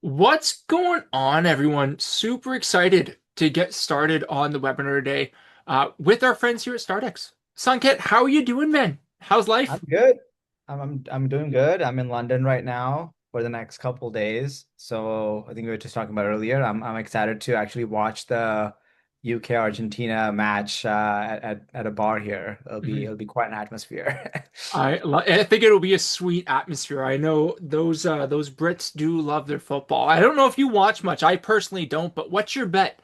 What's going on, everyone? Super excited to get started on the webinar today with our friends here at Stardex. Sanket, how are you doing, man? How's I'm life? good. I'm doing good. I'm in London right now for the next couple days. So I think we were just talking about earlier. I'm excited to actually watch the UK Argentina match at a bar here. Mhm. It'll be quite an atmosphere. I think it'll be a sweet atmosphere. I know those Brits do love their football. I don't know if you watch much. I personally don't, but what's your bet?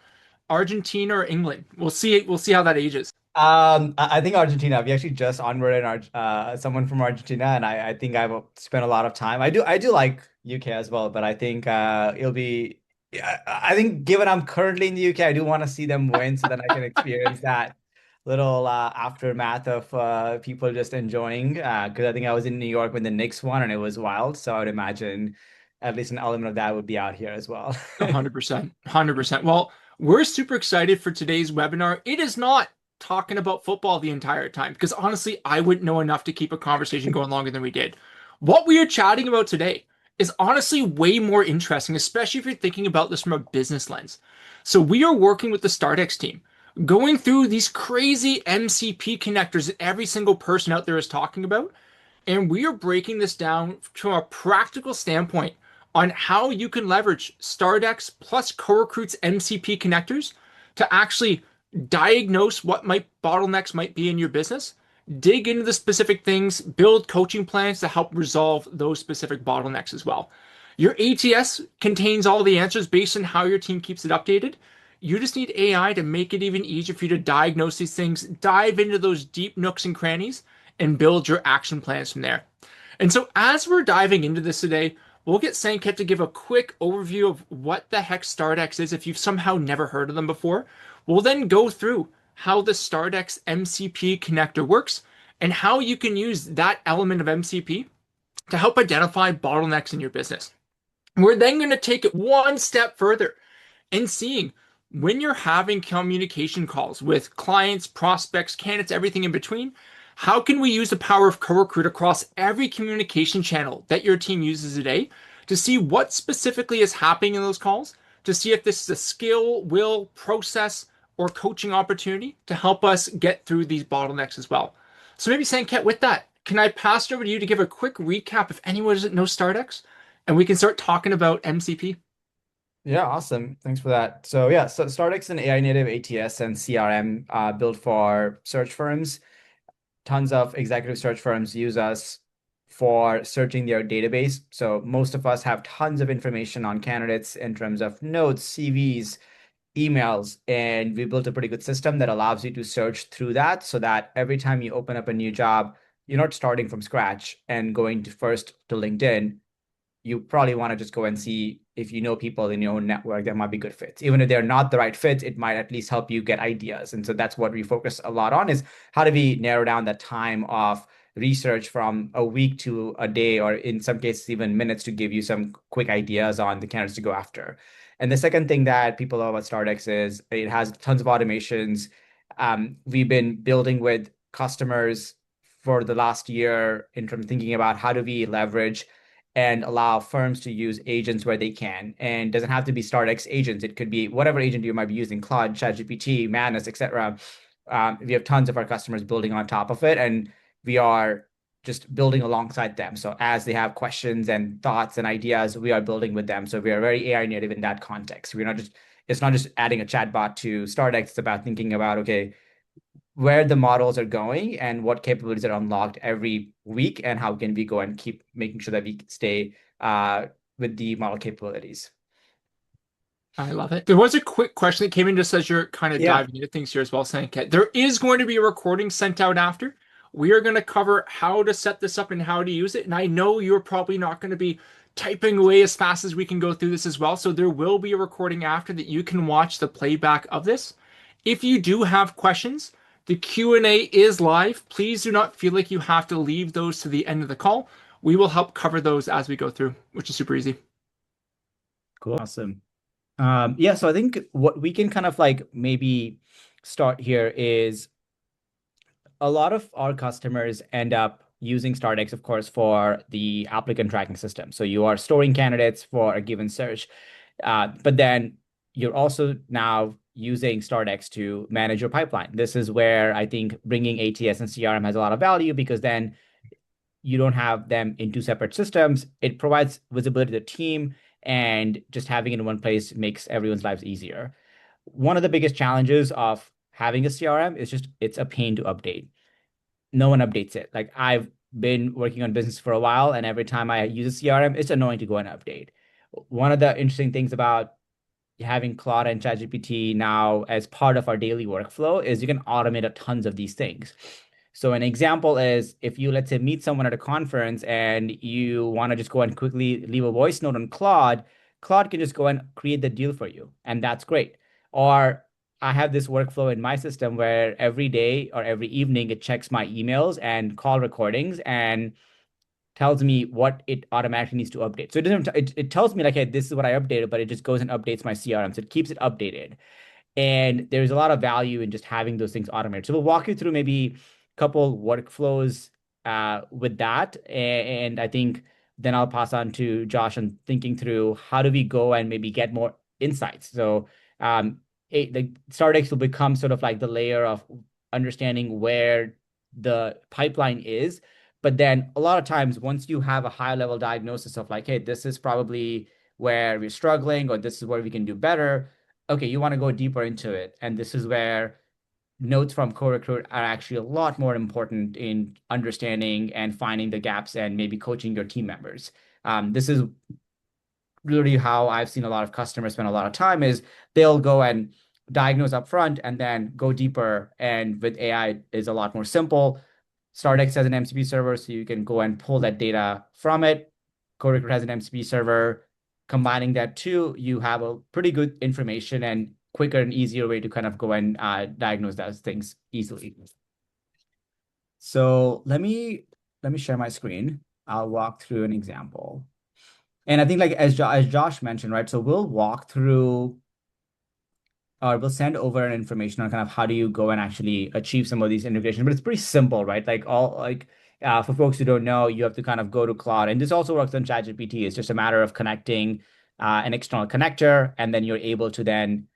Argentina or England? We'll see. We'll see how that ages. I think Argentina. We actually just onboarded someone from Argentina, and I think I will spend a lot of time. I do like UK as well, but I think it'll be. Yeah, I think given I'm currently in the UK, I do want to see them win so that I can experience that little aftermath of people just enjoying. Because I think I was in New York when the Knicks won, and it was wild. So I would imagine at least an element of that would be out here as well. 100%. 100%. Well, we're super excited for today's webinar. It is not talking about football the entire time because honestly, I wouldn't know enough to keep a conversation going longer than we did. What we are chatting about today is honestly way more interesting, especially if you're thinking about this from a business lens. So, we are working with the Stardex team, going through these crazy MCP connectors that every single person out there is talking about, and we are breaking this down from a practical standpoint on how you can leverage Stardex plus CoRecruit's MCP connectors to actually diagnose what bottlenecks might be in your business, dig into the specific things, build coaching plans to help resolve those specific bottlenecks as well. Your ATS contains all the answers based on how your team keeps it updated. You just need AI to make it even easier for you to diagnose these things, dive into those deep nooks and crannies, and build your action plans from there. And so, as we're diving into this today, we'll get Sanket to give a quick overview of what the heck Stardex is if you've somehow never heard of them before. We'll then go through how the Stardex MCP connector works and how you can use that element of MCP to help identify bottlenecks in your business. We're then going to take it one step further and seeing when you're having communication calls with clients, prospects, candidates, everything in between, how can we use the power of CoRecruit across every communication channel that your team uses today to see what specifically is happening in those calls, to see if this is a skill, will, process, or coaching opportunity to help us get through these bottlenecks as well. So maybe Sanket, with that, can I pass it over to you to give a quick recap if anyone doesn't know Stardex, and we can start talking about MCP? Yeah, awesome. Thanks for that. So yeah, so Stardex is an AI-native ATS and CRM built for search firms. Tons of executive search firms use us for searching their database. So most of us have tons of information on candidates in terms of notes, CVs, emails, and we built a pretty good system that allows you to search through that so that every time you open up a new job, you're not starting from scratch and going to first to LinkedIn. You probably want to just go and see if you know people in your own network that might be good fits. Even if they're not the right fit, it might at least help you get ideas. And so that's what we focus a lot on is how do we narrow down that time of research from a week to a day, or in some cases, even minutes to give you some quick ideas on the candidates to go after. And the second thing that people love about Stardex is it has tons of automations. We've been building with customers for the last year in terms of thinking about how do we leverage and allow firms to use agents where they can. And it doesn't have to be Stardex agents. It could be whatever agent you might be using, Claude, ChatGPT, Manus, etc. We have tons of our customers building on top of it, and we are just building alongside them. So as they have questions and thoughts and ideas, we are building with them. So we are very AI native in that context. We're not just It's not just adding a chatbot to Stardex. It's about thinking about, okay, where the models are going and what capabilities are unlocked every week, and how can we go and keep making sure that we stay with the model capabilities. I love it. There was a quick question that came in just as you're kind of Yeah. diving into things here as well, Sanket. There is going to be a recording sent out after. We are going to cover how to set this up and how to use it. And I know you're probably not going to be typing away as fast as we can go through this as well. So there will be a recording after that you can watch the playback of this. If you do have questions, the Q&A is live. Please do not feel like you have to leave those to the end of the call. We will help cover those as we go through, which is super easy. Cool. Awesome. Yeah, so I think what we can kind of like maybe start here is a lot of our customers end up using Stardex, of course, for the applicant tracking system. So you are storing candidates for a given search, but then you're also now using Stardex to manage your pipeline. This is where I think bringing ATS and CRM has a lot of value, because then you don't have them in two separate systems. It provides visibility to the team, and just having it in one place makes everyone's lives easier. One of the biggest challenges of having a CRM is just it's a pain to update. No one updates it. Like, I've been working on business for a while, and every time I use a CRM, it's annoying to go and update. One of the interesting things about having Claude and ChatGPT now as part of our daily workflow is you can automate a tons of these things. So an example is, if you, let's say, meet someone at a conference and you want to just go and quickly leave a voice note on Claude, Claude can just go and create the deal for you, and that's great. Or I have this workflow in my system where every day or every evening it checks my emails and call recordings and tells me what it automatically needs to update. So it tells me like, hey, this is what I updated, but it just goes and updates my CRM. So it keeps it updated. And there's a lot of value in just having those things automated. So we'll walk you through maybe a couple workflows with that. And I think then I'll pass on to Josh on thinking through how do we go and maybe get more insights. So the Stardex will become sort of like the layer of understanding where the pipeline is. But then a lot of times, once you have a high level diagnosis of like, hey, this is probably where we're struggling, or this is where we can do better, okay, you want to go deeper into it. And this is where notes from CoRecruit are actually a lot more important in understanding and finding the gaps and maybe coaching your team members. This is really how I've seen a lot of customers spend a lot of time, is they'll go and diagnose up front and then go deeper. And with AI, is a lot more simple. Stardex has an MCP server, so you can go and pull that data from it. CoRecruit has an MCP server. Combining that two, you have a pretty good information and quicker and easier way to kind of go and diagnose those things easily. So let me share my screen. I'll walk through an example. And I think, like, as Josh mentioned, right? So we'll walk through, or we'll send over an information on kind of how do you go and actually achieve some of these integrations. But it's pretty simple, right? Like, for folks who don't know, you have to kind of go to Claude, and this also works on ChatGPT. It's just a matter of connecting an external connector, and then you're able to then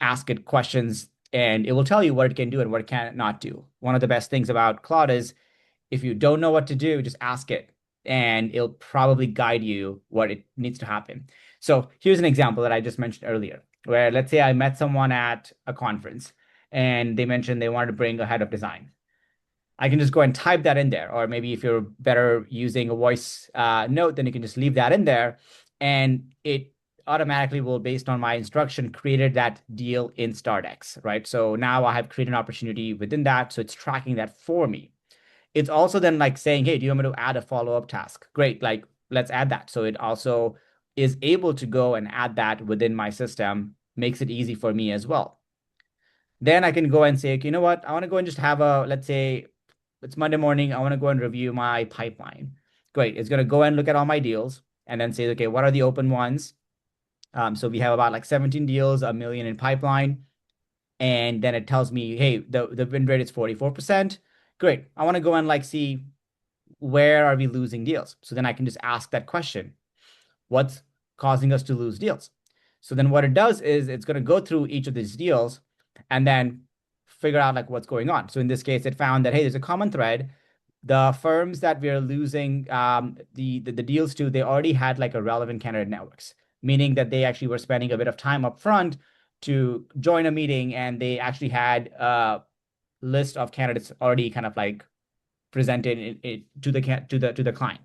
ask it questions, and it will tell you what it can do and what it cannot do. One of the best things about Claude is, if you don't know what to do, just ask it, and it'll probably guide you what it needs to happen. So here's an example that I just mentioned earlier, where let's say I met someone at a conference and they mentioned they wanted to bring a head of design. I can just go and type that in there. Or maybe if you're better using a voice note, then you can just leave that in there. And it automatically will, based on my instruction, created that deal in Stardex, right? So now I have created an opportunity within that. So it's tracking that for me. It's also then like saying, hey, do you want me to add a follow-up task? Great, like, let's add that. So it also is able to go and add that within my system, makes it easy for me as well. Then I can go and say, okay, you know what? I want to go and just have let's say it's Monday morning. I want to go and review my pipeline. Great. It's going to go and look at all my deals and then say, okay, what are the open ones? So we have about like 17 deals, a million in pipeline. And then it tells me, hey, the win rate is 44%. Great. I want to go and like see where are we losing deals. So then I can just ask that question. What's causing us to lose deals? So then what it does is it's going to go through each of these deals and then figure out like what's going on. So in this case, it found that, hey, there's a common thread. The firms that we're losing the deals to, they already had like a relevant candidate networks, meaning that they actually were spending a bit of time up front to join a meeting, and they actually had a list of candidates already kind of like presented to the client.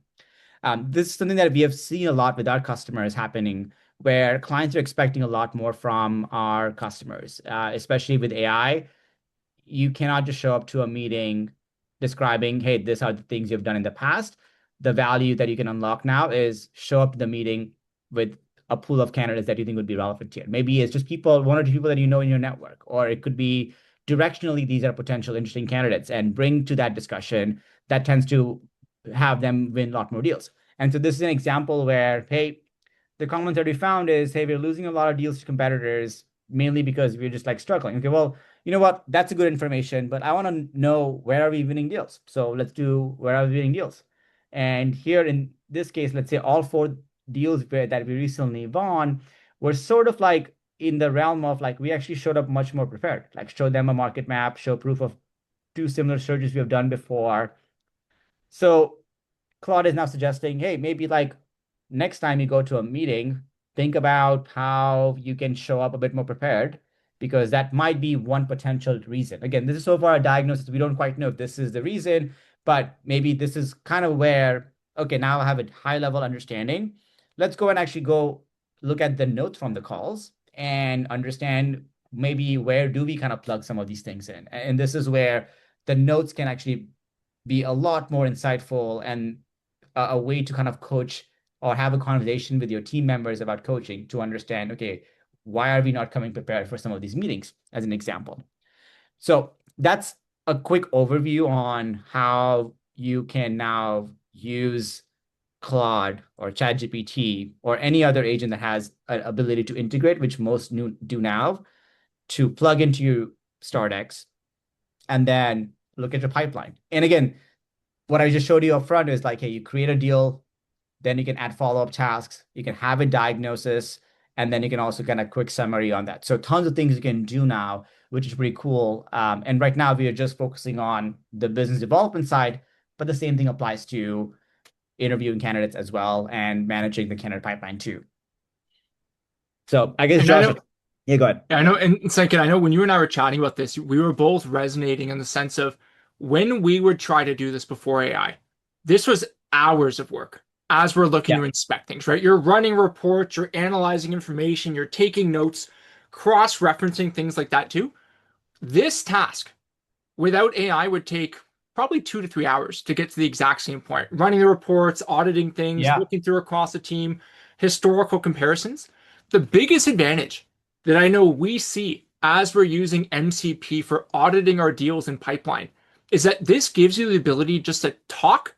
This is something that we have seen a lot with our customers happening, where clients are expecting a lot more from our customers, especially with AI. You cannot just show up to a meeting describing, hey, these are the things you've done in the past. The value that you can unlock now is show up to the meeting with a pool of candidates that you think would be relevant to you. Maybe it's just one or two people that you know in your network, or it could be directionally, these are potential interesting candidates, and bring to that discussion. That tends to have them win a lot more deals. And so this is an example where, hey, the common thread we found is, hey, we're losing a lot of deals to competitors. mainly because we're just like struggling. Okay, well, you know what? That's a good information, but I want to know where are we winning deals. So let's do where are we winning deals. And here in this case, let's say all four deals that we recently won were sort of like in the realm of like we actually showed up much more prepared, like show them a market map, show proof of two similar searches we have done before. So Claude is now suggesting, hey, maybe like next time you go to a meeting, think about how you can show up a bit more prepared, because that might be one potential reason. Again, this is so far a diagnosis. We don't quite know if this is the reason, but maybe this is kind of where, okay, now I have a high level understanding. Let's go and actually go look at the notes from the calls and understand maybe where do we kind of plug some of these things in. And this is where the notes can actually be a lot more insightful and a way to kind of coach or have a conversation with your team members about coaching to understand, okay, why are we not coming prepared for some of these meetings, as an example. So that's a quick overview on how you can now use Claude or ChatGPT or any other agent that has an ability to integrate, which most do now, to plug into your Stardex and then look at your pipeline. And again, what I just showed you up front is like, hey, you create a deal, then you can add follow-up tasks, you can have a diagnosis, and then you can also get a quick summary on that. So tons of things you can do now, which is pretty cool. And right now we are just focusing on the business development side, but the same thing applies to interviewing candidates as well and managing the candidate pipeline too. So I guess And I Josh, know, yeah, go ahead. I know, and second, I know when you and I were chatting about this, we were both resonating in the sense of when we would try to do this before AI, this was hours of work as we're looking Yeah, to inspect things, right? You're running reports, you're analyzing information, you're taking notes, cross-referencing things like that too. This task without AI would take probably 2 to 3 hours to get to the exact same point. Running the reports, auditing things, yeah, looking through across the team, historical comparisons. The biggest advantage that I know we see as we're using MCP for auditing our deals in pipeline is that this gives you the ability just to talk.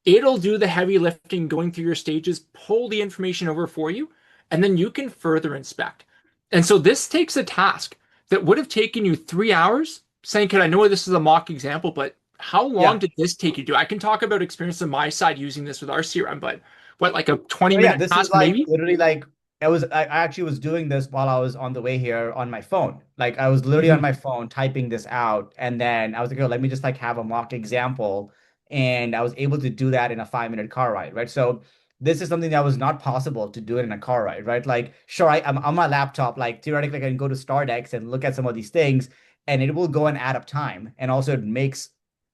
It'll do the heavy lifting going through your stages, pull the information over for you, and then you can further inspect. And so this takes a task that would have taken you 3 hours. Saying, I know this is a mock example, but how long yeah. did this take you to do? I can talk about experience on my side using this with our CRM, but what, like a 20 So yeah, minute this is task like maybe? literally like I actually was doing this while I was on the way here on my phone. Like I was literally on Mhm. my phone typing this out, and then I was like, oh, let me just like have a mock example. And I was able to do that in a 5 minute car ride, right? So this is something that was not possible to do it in a car ride, right? Like, sure, I'm on my laptop, like theoretically I can go to Stardex and look at some of these things, and it will go and add up time. And also it makes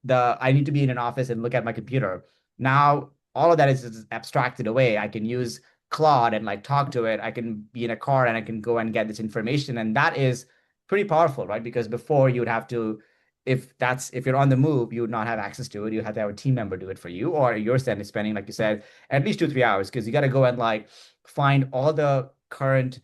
I need to be in an office and look at my computer. Now all of that is just abstracted away. I can use Claude and like talk to it. I can be in a car and I can go and get this information. And that is pretty powerful, right? Because before you would have to, if you're on the move, you would not have access to it. You have to have a team member do it for you, or you're spending, like you said, at least 2, 3 hours because you got to go and like find all the current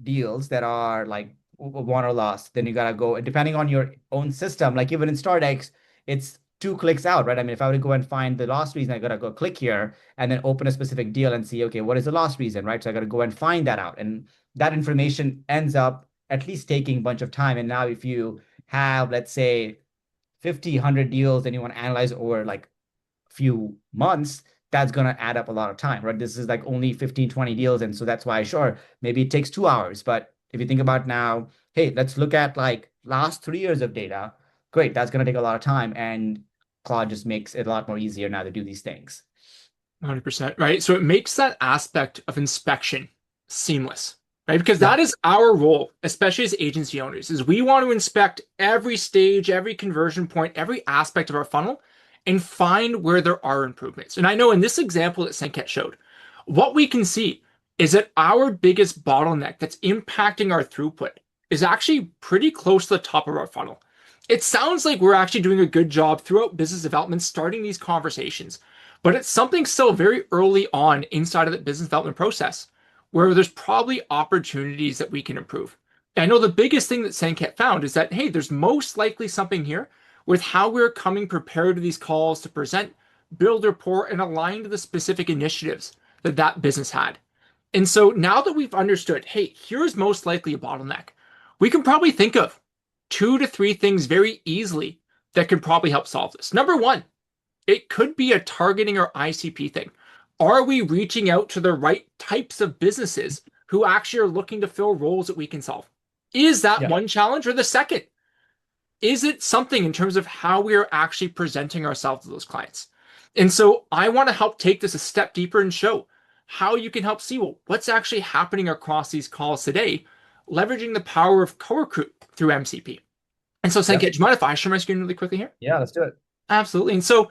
deals that are like won or lost. Then you gotta go, depending on your own system. Like even in Stardex, it's 2 clicks out, right? I mean, if I were to go and find the lost reason, I gotta go click here and then open a specific deal and see, okay, what is the lost reason, right? So I gotta go and find that out, and that information ends up at least taking a bunch of time. And now if you have, let's say, 50, 100 deals and you want to analyze over like few months, that's going to add up a lot of time, right? This is like only 15, 20 deals. And so that's why, sure, maybe it takes 2 hours. But if you think about now, hey, let's look at like last 3 years of data. Great. That's going to take a lot of time. And Claude just makes it a lot more easier now to do these things. 100%, right? So it makes that aspect of inspection seamless, right? Because Yeah. that is our role, especially as agency owners, is we want to inspect every stage, every conversion point, every aspect of our funnel and find where there are improvements. And I know in this example that Sanket showed, what we can see is that our biggest bottleneck that's impacting our throughput is actually pretty close to the top of our funnel. It sounds like we're actually doing a good job throughout business development, starting these conversations. But it's something still very early on inside of the business development process where there's probably opportunities that we can improve. And I know the biggest thing that Sanket found is that, hey, there's most likely something here with how we're coming prepared to these calls to present, build rapport, and align to the specific initiatives that that business had. And so now that we've understood, hey, here's most likely a bottleneck, We can probably think of 2 to 3 things very easily that could probably help solve this. Number one, it could be a targeting or ICP thing. Are we reaching out to the right types of businesses who actually are looking to fill roles that we can solve? Is that Yeah. one challenge? Or the second, is it something in terms of how we are actually presenting ourselves to those clients? And so I want to help take this a step deeper and show how you can help see, well, what's actually happening across these calls today, leveraging the power of CoRecruit through MCP. And so, Sanket, Yep. do you mind if I share my screen really quickly here? Yeah, let's do it. Absolutely. And so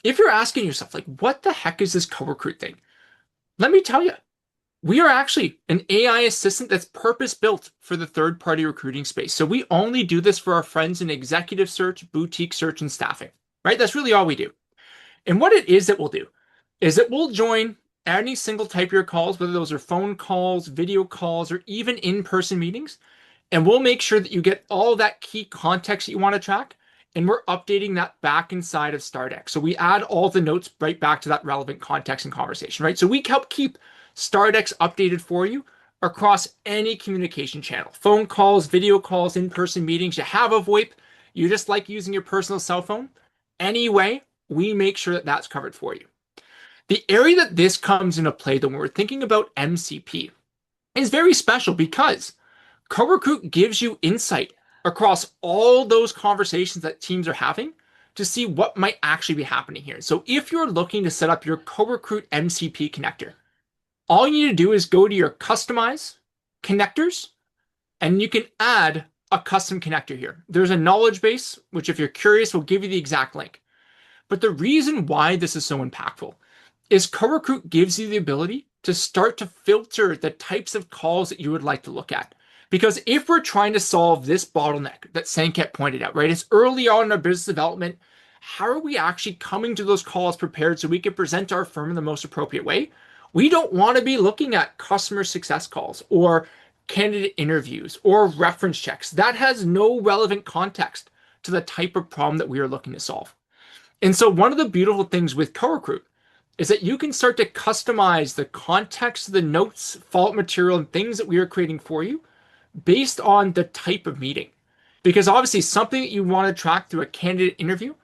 if you're asking yourself, like, what the heck is this CoRecruit thing? Let me tell you, we are actually an AI assistant that's purpose built for the third party recruiting space. So we only do this for our friends in executive search, boutique search, and staffing, right? That's really all we do. And what it is that we'll do is that we'll join any single type of your calls, whether those are phone calls, video calls, or even in person meetings. And we'll make sure that you get all that key context that you want to track. And we're updating that back inside of Stardex. So we add all the notes right back to that relevant context and conversation, right? So we help keep Stardex updated for you across any communication channel, phone calls, video calls, in-person meetings. You have a VoIP, you just like using your personal cell phone. Anyway, we make sure that that's covered for you. The area that this comes into play, though, when we're thinking about MCP, is very special because CoRecruit gives you insight across all those conversations that teams are having to see what might actually be happening here. So if you're looking to set up your CoRecruit MCP connector, all you need to do is go to your customize connectors and you can add a custom connector here. There's a knowledge base, which if you're curious, will give you the exact link. But the reason why this is so impactful is CoRecruit gives you the ability to start to filter the types of calls that you would like to look at. Because if we're trying to solve this bottleneck that Sanket pointed out, right, it's early on in our business development. How are we actually coming to those calls prepared so we can present our firm in the most appropriate way? We don't want to be looking at customer success calls or candidate interviews or reference checks. That has no relevant context to the type of problem that we are looking to solve. And so one of the beautiful things with CoRecruit is that you can start to customize the context, the notes, follow-up material, and things that we are creating for you based on the type of meeting. Because obviously, something that you want to track through a candidate interview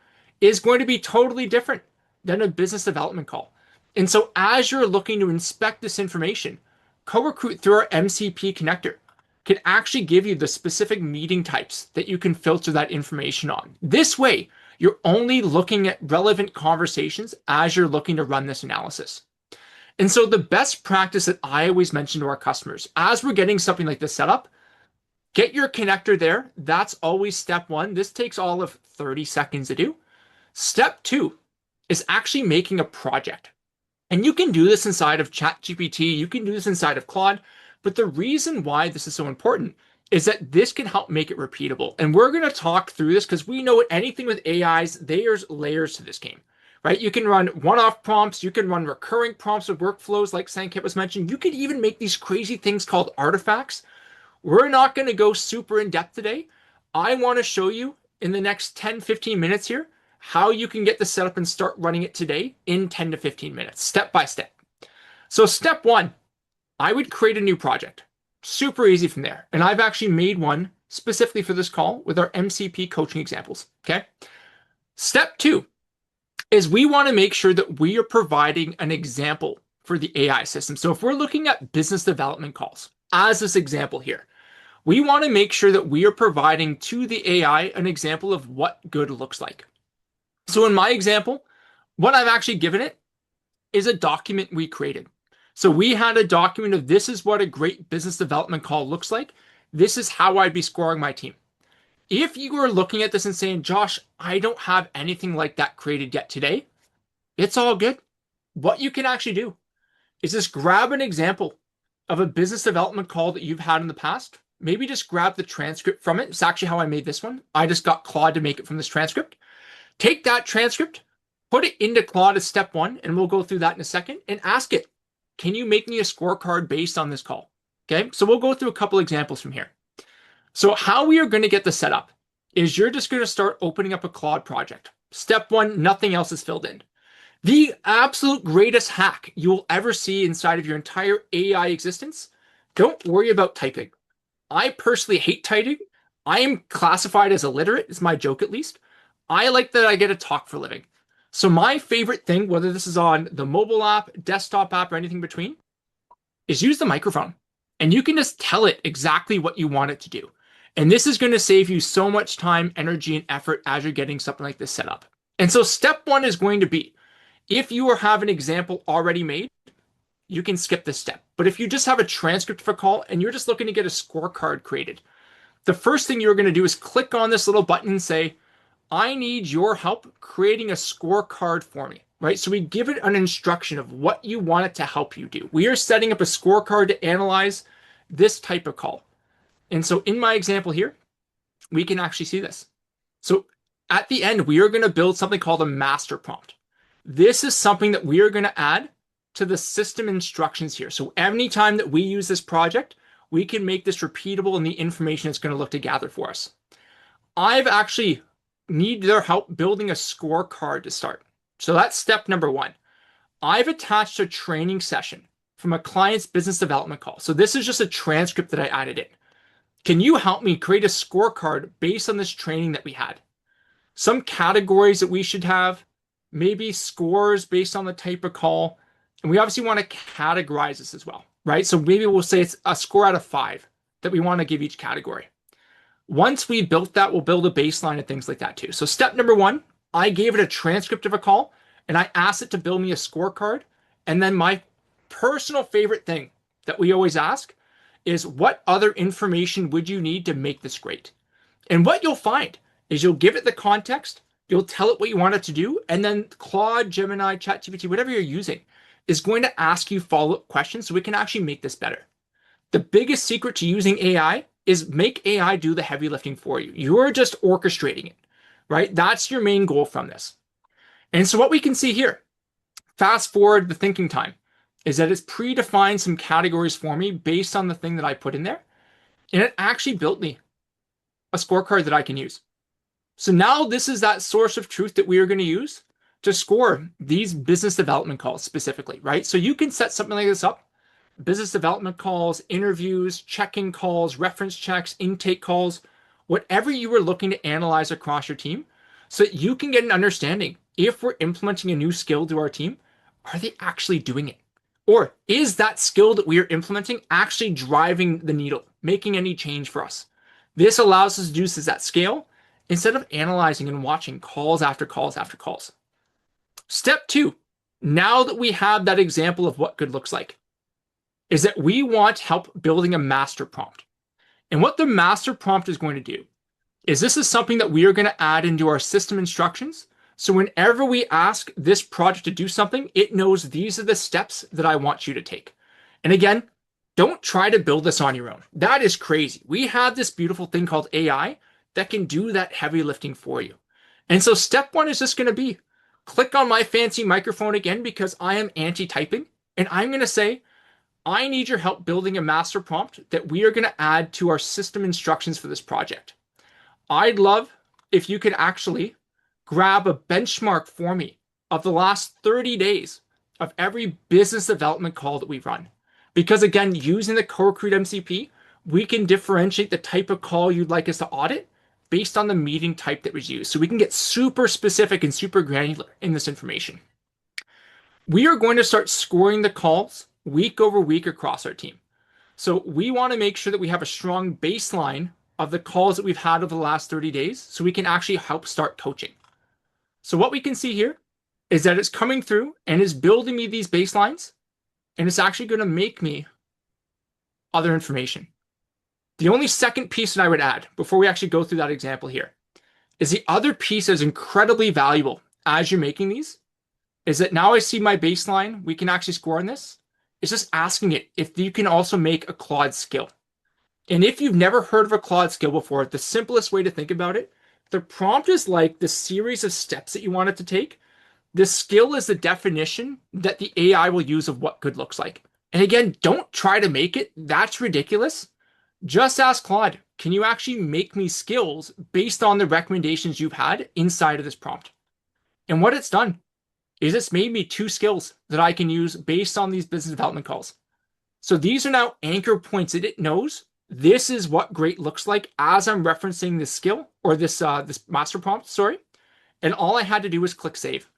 is going to be totally different than a business development call. And so, as you're looking to inspect this information, CoRecruit through our MCP connector can actually give you the specific meeting types that you can filter that information on. This way, you're only looking at relevant conversations as you're looking to run this analysis. And so the best practice that I always mention to our customers as we're getting something like this set up, get your connector there. That's always step one. This takes all of 30 seconds to do. Step two is actually making a project. And you can do this inside of ChatGPT, you can do this inside of Claude, but the reason why this is so important is that this can help make it repeatable. And we're going to talk through this because we know anything with AIs, there's layers to this game, right? You can run one-off prompts, you can run recurring prompts with workflows like Sanket was mentioned. You can even make these crazy things called artifacts. We're not going to go super in depth today. I want to show you in the next 10, 15 minutes here how you can get this set up and start running it today in 10 to 15 minutes, step by step. So step one, I would create a new project. Super easy from there. And I've actually made one specifically for this call with our MCP coaching examples. Okay. Step two is we want to make sure that we are providing an example for the AI system. So if we're looking at business development calls, as this example here, we want to make sure that we are providing to the AI an example of what good looks like. So in my example, what I've actually given it is a document we created. So we had a document of this is what a great business development call looks like. This is how I'd be scoring my team. If you were looking at this and saying, Josh, I don't have anything like that created yet today, it's all good. What you can actually do is just grab an example of a business development call that you've had in the past. Maybe just grab the transcript from it. It's actually how I made this one. I just got Claude to make it from this transcript. Take that transcript, put it into Claude as step one, and we'll go through that in a second, and ask it, can you make me a scorecard based on this call? Okay, so we'll go through a couple examples from here. So how we are going to get this set up is you're just going to start opening up a Claude project. Step one, nothing else is filled in. The absolute greatest hack you will ever see inside of your entire AI existence, don't worry about typing. I personally hate typing. I am classified as illiterate, is my joke at least. I like that I get to talk for a living. So my favorite thing, whether this is on the mobile app, desktop app, or anything between, is use the microphone. And you can just tell it exactly what you want it to do. And this is going to save you so much time, energy, and effort as you're getting something like this set up. And so step one is going to be, if you have an example already made, you can skip this step. But if you just have a transcript of a call and you're just looking to get a scorecard created, the first thing you're going to do is click on this little button and say, I need your help creating a scorecard for me, right? So we give it an instruction of what you want it to help you do. We are setting up a scorecard to analyze this type of call. And so in my example here, we can actually see this. So at the end, we are going to build something called a master prompt. This is something that we are going to add to the system instructions here. So anytime that we use this project, we can make this repeatable in the information it's going to look to gather for us. I've actually need their help building a scorecard to start. So that's step number one. I've attached a training session from a client's business development call. So this is just a transcript that I added in. Can you help me create a scorecard based on this training that we had? Some categories that we should have, maybe scores based on the type of call. And we obviously want to categorize this as well, right? So maybe we'll say it's a score out of 5 that we want to give each category. Once we built that, we'll build a baseline and things like that too. So step number one, I gave it a transcript of a call and I asked it to build me a scorecard. And then my personal favorite thing that we always ask is, what other information would you need to make this great? And what you'll find is you'll give it the context, you'll tell it what you want it to do, and then Claude, Gemini, ChatGPT, whatever you're using, is going to ask you follow-up questions so we can actually make this better. The biggest secret to using AI is make AI do the heavy lifting for you. You're just orchestrating it, right? That's your main goal from this. And so what we can see here, fast forward the thinking time, is that it's predefined some categories for me based on the thing that I put in there. And it actually built me a scorecard that I can use. So now this is that source of truth that we are going to use to score these business development calls specifically, right? So you can set something like this up: business development calls, interviews, check-in calls, reference checks, intake calls, whatever you are looking to analyze across your team, so that you can get an understanding. If we're implementing a new skill to our team, are they actually doing it? Or is that skill that we are implementing actually driving the needle, making any change for us? This allows us to do this at scale instead of analyzing and watching calls after calls after calls. Step two, now that we have that example of what good looks like, is that we want help building a master prompt. And what the master prompt is going to do is, this is something that we are going to add into our system instructions. So whenever we ask this project to do something, it knows these are the steps that I want you to take. And again, don't try to build this on your own. That is crazy. We have this beautiful thing called AI that can do that heavy lifting for you. And so step one is just going to be, click on my fancy microphone again because I am anti-typing. And I'm going to say, I need your help building a master prompt that we are going to add to our system instructions for this project. I'd love if you could actually grab a benchmark for me of the last 30 days of every business development call that we've run. Because again, using the CoRecruit MCP, we can differentiate the type of call you'd like us to audit based on the meeting type that was used. So we can get super specific and super granular in this information. We are going to start scoring the calls week over week across our team. So we want to make sure that we have a strong baseline of the calls that we've had over the last 30 days so we can actually help start coaching. So what we can see here is that it's coming through and is building me these baselines, and it's actually going to make me other information. The only second piece that I would add before we actually go through that example here is the other piece that is incredibly valuable as you're making these is that now I see my baseline, we can actually score on this. It's just asking it if you can also make a Claude skill. And if you've never heard of a Claude skill before, the simplest way to think about it, the prompt is like the series of steps that you want it to take. The skill is the definition that the AI will use of what good looks like. And again, don't try to make it. That's ridiculous. Just ask Claude, can you actually make me skills based on the recommendations you've had inside of this prompt? And what it's done is it's made me 2 skills that I can use based on these business development calls. So these are now anchor points that it knows This is what great looks like as I'm referencing this skill or this master prompt, sorry. And all I had to do was click save.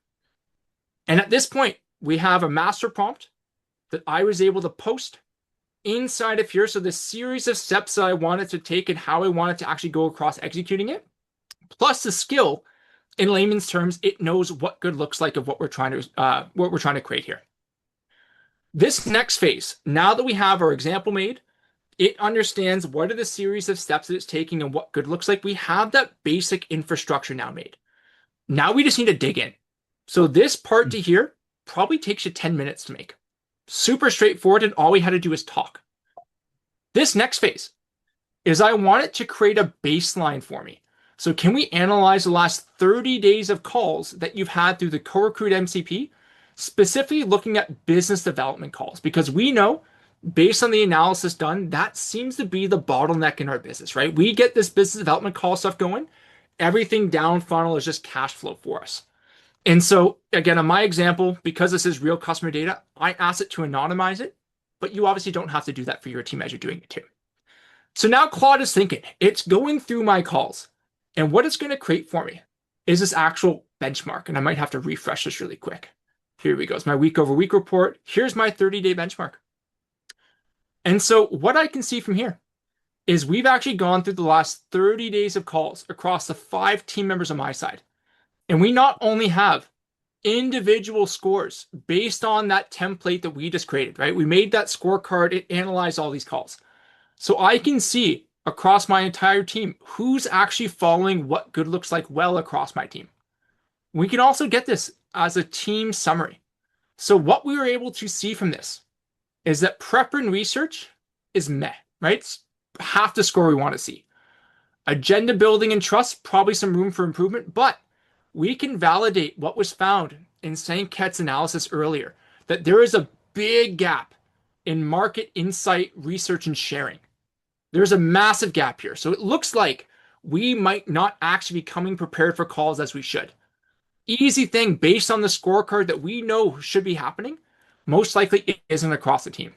And at this point, we have a master prompt that I was able to post inside of here. So the series of steps that I wanted to take and how I wanted to actually go across executing it, plus the skill, in layman's terms, it knows what good looks like of what we're trying to create here. This next phase, now that we have our example made, it understands what are the series of steps that it's taking and what good looks like. We have that basic infrastructure now made. Now we just need to dig in. So this part to here probably takes you 10 minutes to make. Super straightforward, and all we had to do is talk. This next phase is I want it to create a baseline for me. So can we analyze the last 30 days of calls that you've had through the CoRecruit MCP, specifically looking at business development calls? Because we know, based on the analysis done, that seems to be the bottleneck in our business, right? We get this business development call stuff going. Everything down funnel is just cash flow for us. And so, again, on my example, because this is real customer data, I asked it to anonymize it, but you obviously don't have to do that for your team as you're doing it too. So now Claude is thinking, it's going through my calls, and what it's going to create for me is this actual benchmark. And I might have to refresh this really quick. Here we go. It's my week over week report. Here's my 30-day benchmark. And so what I can see from here is we've actually gone through the last 30 days of calls across the 5 team members on my side. And we not only have individual scores based on that template that we just created, right? We made that scorecard. It analyzed all these calls. So I can see across my entire team who's actually following what good looks like well across my team. We can also get this as a team summary. So what we were able to see from this is that prep and research is meh, right? It's half the score we want to see. Agenda building and trust, probably some room for improvement, but we can validate what was found in Sanket's analysis earlier, that there is a big gap in market insight, research, and sharing. There's a massive gap here. So it looks like we might not actually be coming prepared for calls as we should. Easy thing based on the scorecard that we know should be happening, most likely it isn't across the team.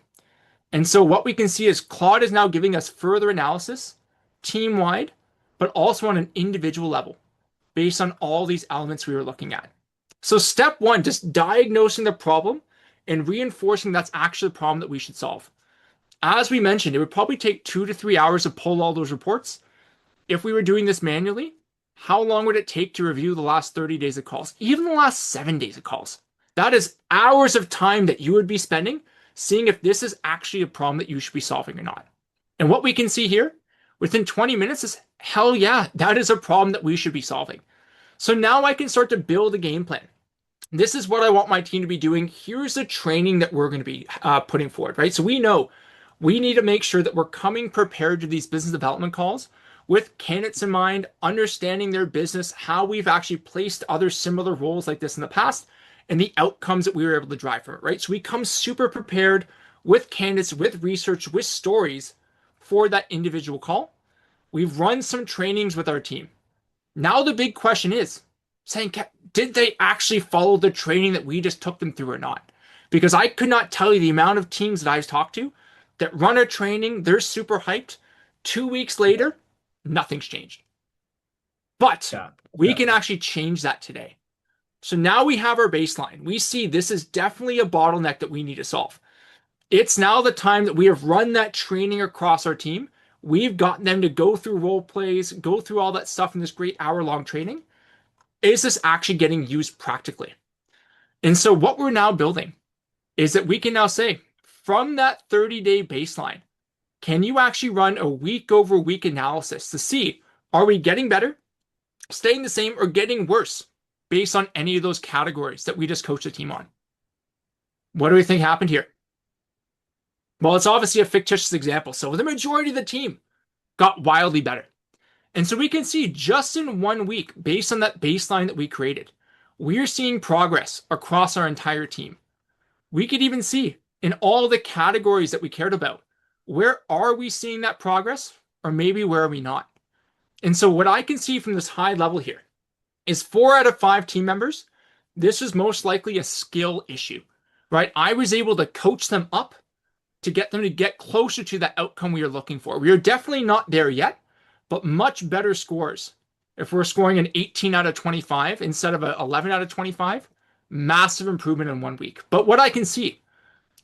And so what we can see is Claude is now giving us further analysis, team-wide, but also on an individual level, based on all these elements we were looking at. So step one, just diagnosing the problem and reinforcing that's actually the problem that we should solve. As we mentioned, it would probably take 2 to 3 hours to pull all those reports. If we were doing this manually, how long would it take to review the last 30 days of calls, even the last 7 days of calls? That is hours of time that you would be spending seeing if this is actually a problem that you should be solving or not. And what we can see here within 20 minutes is, hell yeah, that is a problem that we should be solving. So now I can start to build a game plan. This is what I want my team to be doing. Here's the training that we're going to be putting forward, right? So we know we need to make sure that we're coming prepared to these business development calls with candidates in mind, understanding their business, how we've actually placed other similar roles like this in the past, and the outcomes that we were able to drive from it, right? So we come super prepared with candidates, with research, with stories for that individual call. We've run some trainings with our team. Now the big question is, did they actually follow the training that we just took them through or not? Because I could not tell you the amount of teams that I've talked to that run a training, they're super hyped. 2 weeks later, nothing's changed. But we can actually change that today. So now we have our baseline. We see this is definitely a bottleneck that we need to solve. It's now the time that we have run that training across our team. We've gotten them to go through role plays, go through all that stuff in this great hour-long training. Is this actually getting used practically? And so what we're now building is that we can now say, from that 30-day baseline, can you actually run a week-over-week analysis to see, are we getting better, staying the same, or getting worse based on any of those categories that we just coached the team on? What do we think happened here? Well, it's obviously a fictitious example. So the majority of the team got wildly better. And so we can see just in 1 week, based on that baseline that we created, we're seeing progress across our entire team. We could even see in all the categories that we cared about, where are we seeing that progress, or maybe where are we not? And so what I can see from this high level here is 4 out of 5 team members, this was most likely a skill issue, right? I was able to coach them up to get them to get closer to that outcome we are looking for. We are definitely not there yet, but much better scores. If we're scoring an 18 out of 25 instead of an 11 out of 25, massive improvement in 1 week. But what I can see,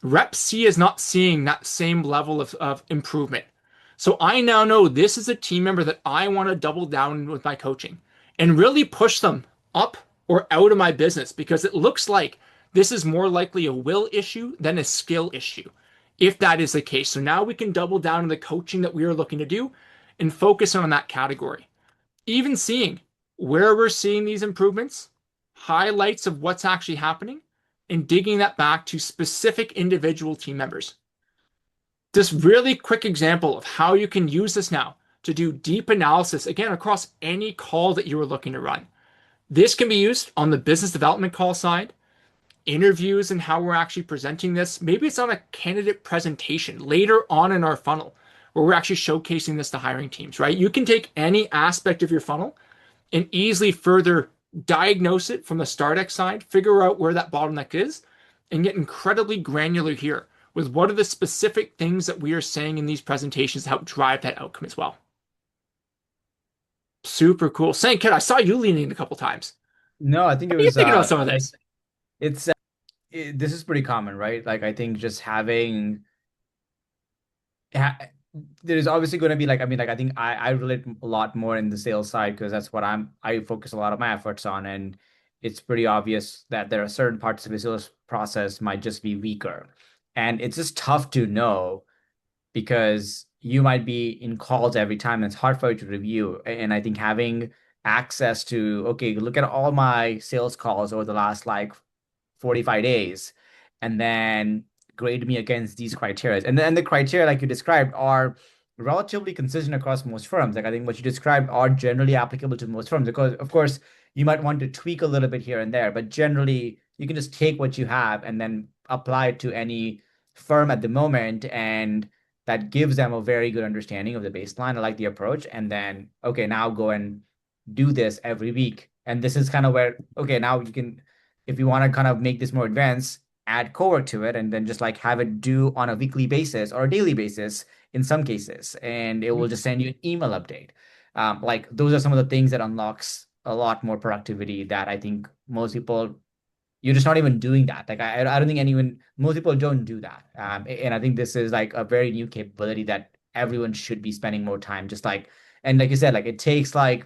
Rep C is not seeing that same level of improvement. So I now know this is a team member that I want to double down with my coaching and really push them up or out of my business because it looks like this is more likely a will issue than a skill issue, if that is the case. So now we can double down on the coaching that we are looking to do and focus on that category. Even seeing where we're seeing these improvements, highlights of what's actually happening, and digging that back to specific individual team members. This really quick example of how you can use this now to do deep analysis, again, across any call that you are looking to run. This can be used on the business development call side, interviews and how we're actually presenting this. Maybe it's on a candidate presentation later on in our funnel where we're actually showcasing this to hiring teams, right? You can take any aspect of your funnel and easily further diagnose it from the Stardex side, figure out where that bottleneck is, and get incredibly granular here with what are the specific things that we are saying in these presentations to help drive that outcome as well. Super cool. Kid, I saw you leaning in a couple times. No, I think it What are you was thinking about some of this? it's this is pretty common, right? Like I think just having ha there's obviously going to be like I mean like I think I relate a lot more in the sales side because that's what I focus a lot of my efforts on, and it's pretty obvious that there are certain parts of the sales process might just be weaker, and it's just tough to know because you might be in calls every time and it's hard for you to review. And I think having access to, okay, look at all my sales calls over the last like 45 days and then grade me against these criteria. And then the criteria, like you described, are relatively consistent across most firms. Like I think what you described are generally applicable to most firms because, of course, you might want to tweak a little bit here and there, but generally you can just take what you have and then apply it to any firm at the moment. And that gives them a very good understanding of the baseline. I like the approach. And then, okay, now go and do this every week. And this is kind of where, okay, now you can, if you want to kind of make this more advanced, add cowork to it and then just like have it due on a weekly basis or a daily basis in some cases. And it will just send you an email update. Like those are some of the things that unlocks a lot more productivity that I think most people you're just not even doing that. Like I don't think anyone, most people don't do that. And I think this is like a very new capability that everyone should be spending more time. Just like, and like you said, like it takes like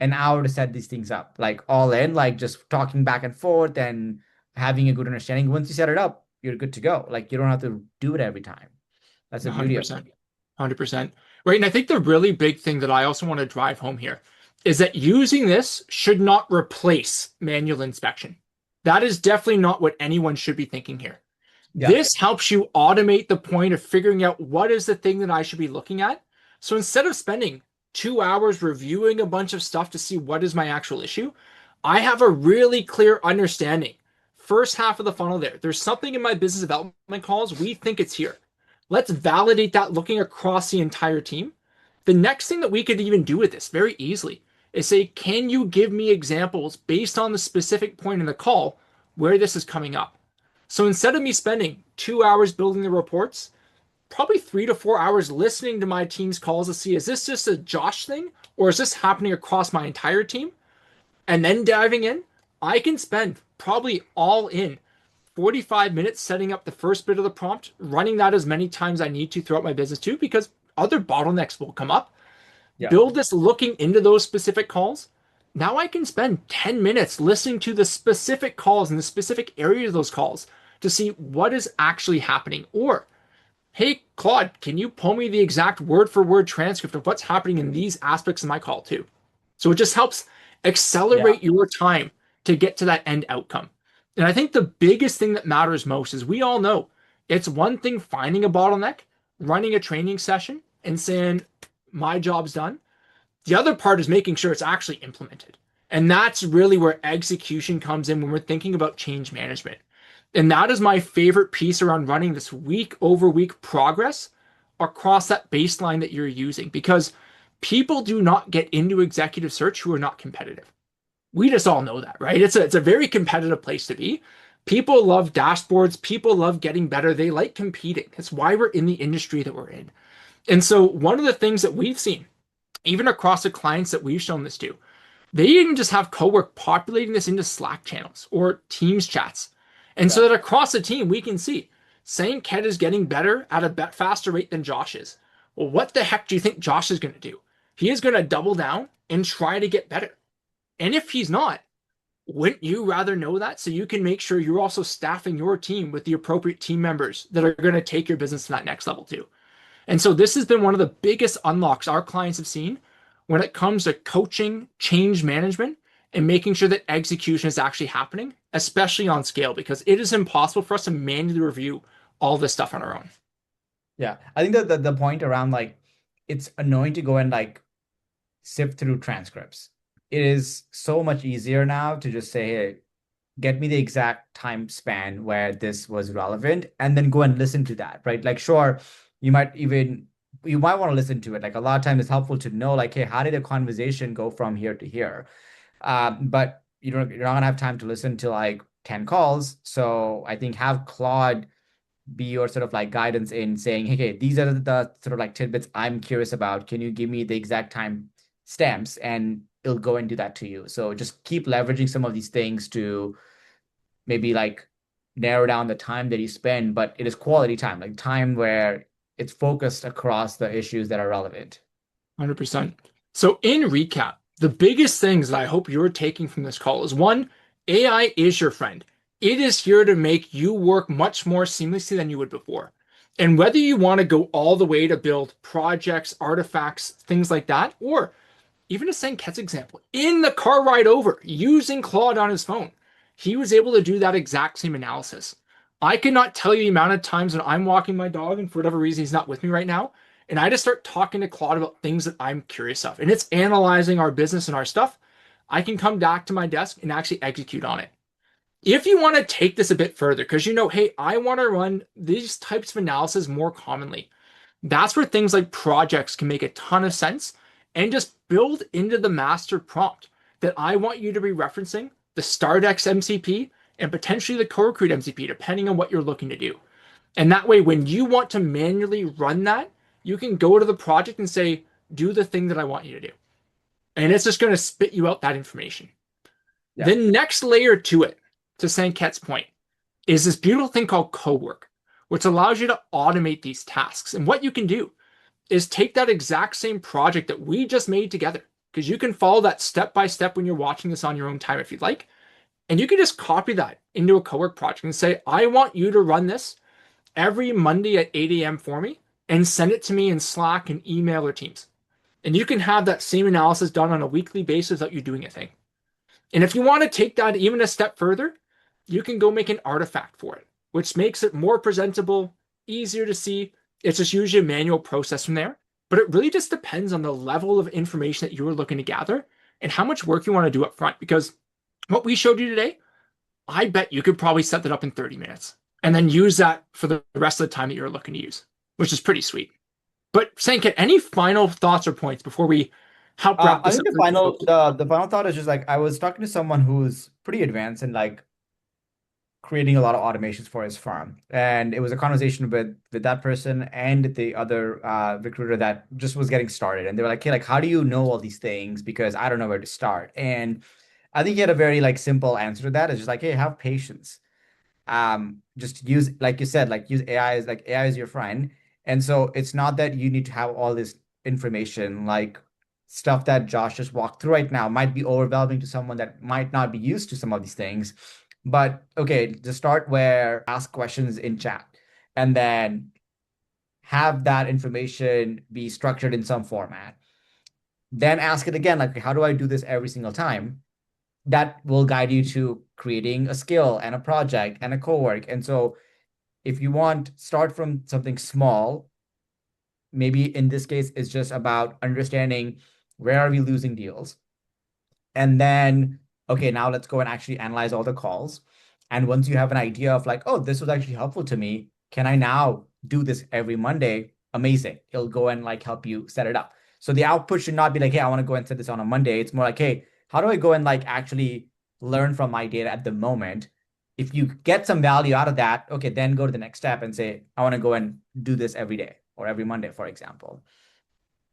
an hour to set these things up, like all in, like just talking back and forth and having a good understanding. Once you set it up, you're good to go. Like you don't have to do it every time. That's the beauty of it. 100%. 100%. Right. And I think the really big thing that I also want to drive home here is that using this should not replace manual inspection. That is definitely not what anyone should be thinking here. Yeah. This helps you automate the point of figuring out what is the thing that I should be looking at. So instead of spending 2 hours reviewing a bunch of stuff to see what is my actual issue, I have a really clear understanding. First half of the funnel there's something in my business development calls. We think it's here. Let's validate that looking across the entire team. The next thing that we could even do with this very easily is say, can you give me examples based on the specific point in the call where this is coming up? So instead of me spending 2 hours building the reports, probably 3 to 4 hours listening to my team's calls to see, is this just a Josh thing or is this happening across my entire team? And then diving in, I can spend probably all in 45 minutes setting up the first bit of the prompt, running that as many times I need to throughout my business too, because other bottlenecks will come up. Yeah. Build this looking into those specific calls. Now I can spend 10 minutes listening to the specific calls and the specific areas of those calls to see what is actually happening. Or, hey, Claude, can you pull me the exact word for word transcript of what's happening in these aspects of my call too? So it just helps Yeah. accelerate your time to get to that end outcome. And I think the biggest thing that matters most is we all know it's one thing finding a bottleneck, running a training session, and saying, my job's done. The other part is making sure it's actually implemented. And that's really where execution comes in when we're thinking about change management. And that is my favorite piece around running this week over week progress across that baseline that you're using because people do not get into executive search who are not competitive. We just all know that, right? It's a very competitive place to be, People love dashboards. People love getting better. They like competing. That's why we're in the industry that we're in. And so one of the things that we've seen, even across the clients that we've shown this to, they even just have CoWork populating this into Slack channels or Teams chats. And so Yeah. that across the team, we can see saying Ken is getting better at a faster rate than Josh is. Well, what the heck do you think Josh is going to do? He is going to double down and try to get better. And if he's not, wouldn't you rather know that so you can make sure you're also staffing your team with the appropriate team members that are going to take your business to that next level too? And so this has been one of the biggest unlocks our clients have seen when it comes to coaching, change management, and making sure that execution is actually happening, especially on scale, because it is impossible for us to manually review all this stuff on our own. Yeah. I think that the point around like it's annoying to go and like sift through transcripts. It is so much easier now to just say, hey, get me the exact time span where this was relevant, and then go and listen to that, right? Like, sure, you might want to listen to it. Like a lot of times it's helpful to know, like, hey, how did the conversation go from here to here? But you're not gonna have time to listen to like 10 calls. So I think have Claude be your sort of like guidance in saying, hey, these are the sort of like tidbits I'm curious about. Can you give me the exact time stamps? And it'll go and do that to you. So just keep leveraging some of these things to maybe like narrow down the time that you spend, but it is quality time, like time where it's focused across the issues that are relevant. 100%. So, in recap, the biggest things that I hope you're taking from this call is one, AI is your friend. It is here to make you work much more seamlessly than you would before. And whether you want to go all the way to build projects, artifacts, things like that, or even to send Ket's example, in the car ride over, using Claude on his phone, he was able to do that exact same analysis. I cannot tell you the amount of times when I'm walking my dog and for whatever reason he's not with me right now, and I just start talking to Claude about things that I'm curious of, and it's analyzing our business and our stuff. I can come back to my desk and actually execute on it. If you want to take this a bit further, because hey, I want to run these types of analysis more commonly. That's where things like projects can make a ton of sense and just build into the master prompt that I want you to be referencing the Stardex MCP and potentially the CoRecruit MCP, depending on what you're looking to do. And that way, when you want to manually run that, you can go to the project and say, do the thing that I want you to do. And it's just going to spit you out that information. Yeah. The next layer to it, to Sanket's point, is this beautiful thing called CoWork, which allows you to automate these tasks. And what you can do is take that exact same project that we just made together, because you can follow that step by step when you're watching this on your own time if you'd like. And you can just copy that into a CoWork project and say, I want you to run this every Monday at 8 a.m. for me and send it to me in Slack and email or Teams. And you can have that same analysis done on a weekly basis without you doing a thing. And if you want to take that even a step further, you can go make an artifact for it, which makes it more presentable, easier to see. It's just usually a manual process from there. But it really just depends on the level of information that you're looking to gather and how much work you want to do up front. Because what we showed you today, I bet you could probably set that up in 30 minutes and then use that for the rest of the time that you're looking to use, which is pretty sweet. But Sanket, any final thoughts or points before we help wrap I this think up? the final thought is just like I was talking to someone who's pretty advanced in like creating a lot of automations for his firm, and it was a conversation with that person and the other recruiter that just was getting started, and they were like, "Hey, like, how do you know all these things? Because I don't know where to start." And I think he had a very like simple answer to that. It's just like, "Hey, have patience. Just use, like you said, like use AI as like AI is your friend." And so it's not that you need to have all this information, like stuff that Josh just walked through right now might be overwhelming to someone that might not be used to some of these things. But okay, just start where ask questions in chat and then have that information be structured in some format. Then ask it again, like, how do I do this every single time? That will guide you to creating a skill and a project and a co-work. And so if you want, start from something small. Maybe in this case, it's just about understanding where are we losing deals. And then, okay, now let's go and actually analyze all the calls. And once you have an idea of like, oh, this was actually helpful to me, can I now do this every Monday? Amazing. It'll go and like help you set it up. So the output should not be like, hey, I want to go and set this on a Monday. It's more like, hey, how do I go and like actually learn from my data at the moment If you get some value out of that, okay, then go to the next step and say, I want to go and do this every day or every Monday, for example.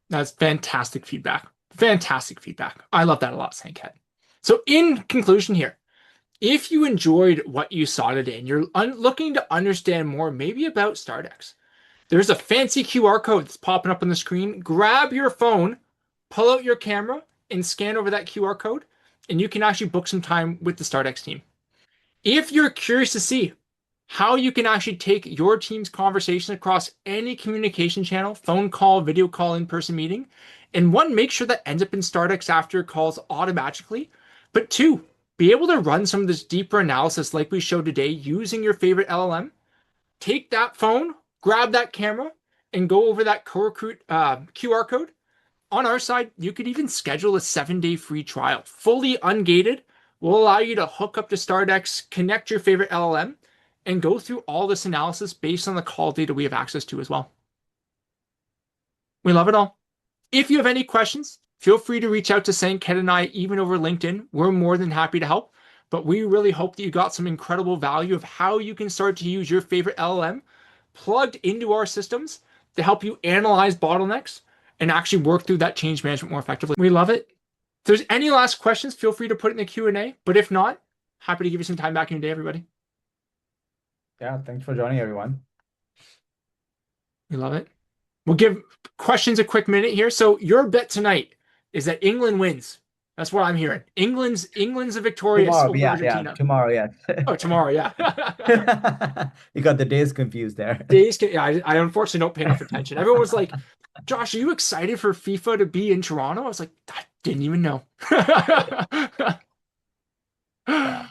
That's fantastic feedback. Fantastic feedback. I love that a lot, Sanket. So, in conclusion here, if you enjoyed what you saw today and you're looking to understand more, maybe about Stardex, there's a fancy QR code that's popping up on the screen. Grab your phone, pull out your camera, and scan over that QR code, and you can actually book some time with the Stardex team. If you're curious to see how you can actually take your team's conversation across any communication channel, phone call, video call, in-person meeting, and one, make sure that ends up in Stardex after calls automatically, but two, be able to run some of this deeper analysis like we showed today using your favorite LLM, take that phone, grab that camera, and go over that CoRecruit QR code. On our side, you could even schedule a 7-day free trial, fully ungated. Will allow you to hook up to Stardex, connect your favorite LLM, and go through all this analysis based on the call data we have access to as well. We love it all. If you have any questions, feel free to reach out to Sanket and I, even over LinkedIn. We're more than happy to help. But we really hope that you got some incredible value of how you can start to use your favorite LLM plugged into our systems to help you analyze bottlenecks and actually work through that change management more effectively. We love it. If there's any last questions, feel free to put it in the Q&A. But if not, happy to give you some time back in your day, everybody. Yeah, thanks for joining, everyone. We love it. We'll give questions a quick minute here. So your bet tonight is that England wins. That's what I'm hearing. England's victorious Tomorrow, over yeah, Argentina. tomorrow, yeah. Oh, tomorrow, yeah. You got the days confused there. Days can, yeah, I unfortunately don't pay enough attention. Everyone was like, Josh, are you excited for FIFA to be in Toronto? I was like, I didn't even know. Yeah.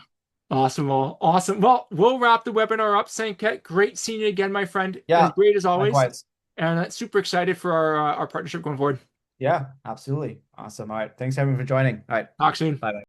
Awesome. Well, awesome. Well, we'll wrap the webinar up. Sanket, great seeing you again, my friend. As Yeah, great as always. likewise. And super excited for our partnership going forward. Yeah, absolutely. Awesome. All right. Thanks everyone for joining. All right. Talk soon. Bye bye.